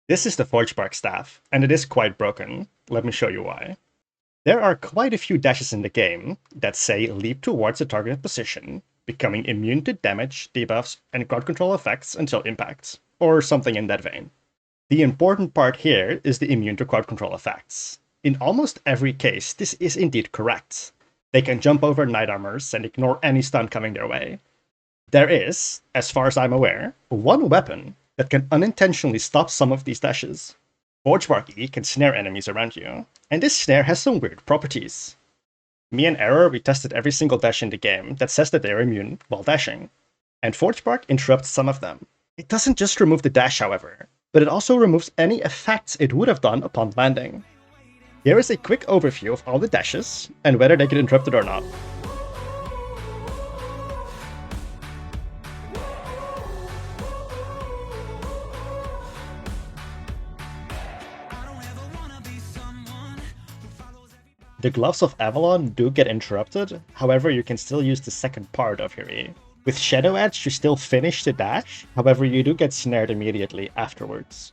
This is the Forgebark staff, and it is quite broken. Let me show you why. There are quite a few dashes in the game that say leap towards a targeted position, becoming immune to damage, debuffs, and crowd control effects until impact, or something in that vein. The important part here is the immune to crowd control effects. In almost every case, this is indeed correct. They can jump over knight armors and ignore any stun coming their way. There is, as far as I'm aware, one weapon that can unintentionally stop some of these dashes. Forgebark E can snare enemies around you, and this snare has some weird properties. Me and Error, we tested every single dash in the game that says that they're immune while dashing, and Forgebark interrupts some of them. It doesn't just remove the dash, however, but it also removes any effects it would have done upon landing. Here is a quick overview of all the dashes, and whether they get interrupted or not. The Gloves of Avalon do get interrupted, however you can still use the second part of your E. With Shadow Edge you still finish the dash, however you do get snared immediately afterwards.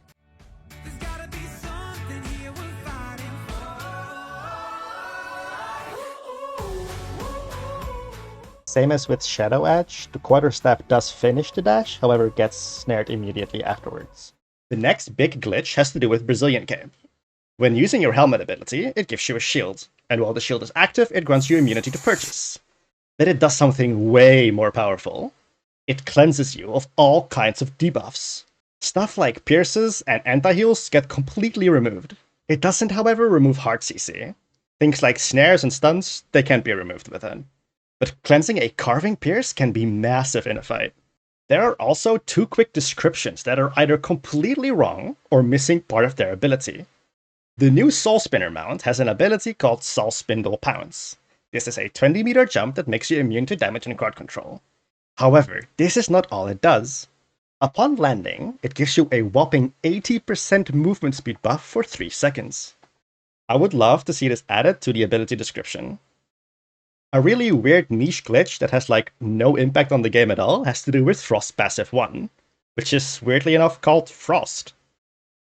Same as with Shadow Edge, the Quarterstaff does finish the dash, however gets snared immediately afterwards. The next big glitch has to do with Brazilian Cape. When using your helmet ability, it gives you a shield, and while the shield is active, it grants you immunity to purchase. Then it does something way more powerful. It cleanses you of all kinds of debuffs. Stuff like pierces and anti-heals get completely removed. It doesn't, however, remove hard CC. Things like snares and stuns, they can't be removed with it. But cleansing a carving pierce can be massive in a fight. There are also two quick descriptions that are either completely wrong or missing part of their ability. The new Soul Spinner mount has an ability called Spindle Pounce. This is a 20-meter jump that makes you immune to damage and crowd control. However, this is not all it does. Upon landing, it gives you a whopping 80% movement speed buff for 3 seconds. I would love to see this added to the ability description. A really weird niche glitch that has like no impact on the game at all has to do with Frost Passive 1, which is weirdly enough called Frost.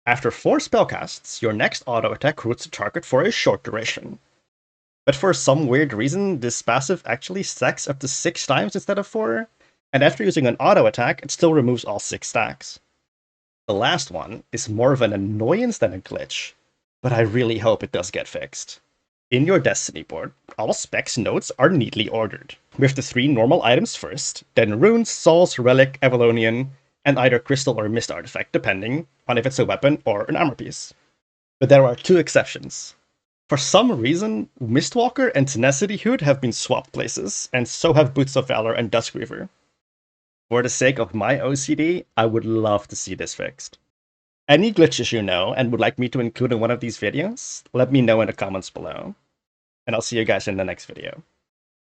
After 4 spellcasts, your next auto attack roots a target for a short duration. But for some weird reason, this passive actually stacks up to 6 times instead of 4, and after using an auto attack, it still removes all 6 stacks. The last one is more of an annoyance than a glitch, but I really hope it does get fixed. In your Destiny board, all specs nodes are neatly ordered, with the 3 normal items first, then runes, souls, relic, Avalonian, and either crystal or mist artifact, depending on if it's a weapon or an armor piece. But there are 2 exceptions. For some reason, Mistwalker and Tenacity Hood have been swapped places, and so have Boots of Valor and Duskweaver. For the sake of my OCD, I would love to see this fixed. Any glitches you know and would like me to include in one of these videos, let me know in the comments below. And I'll see you guys in the next video.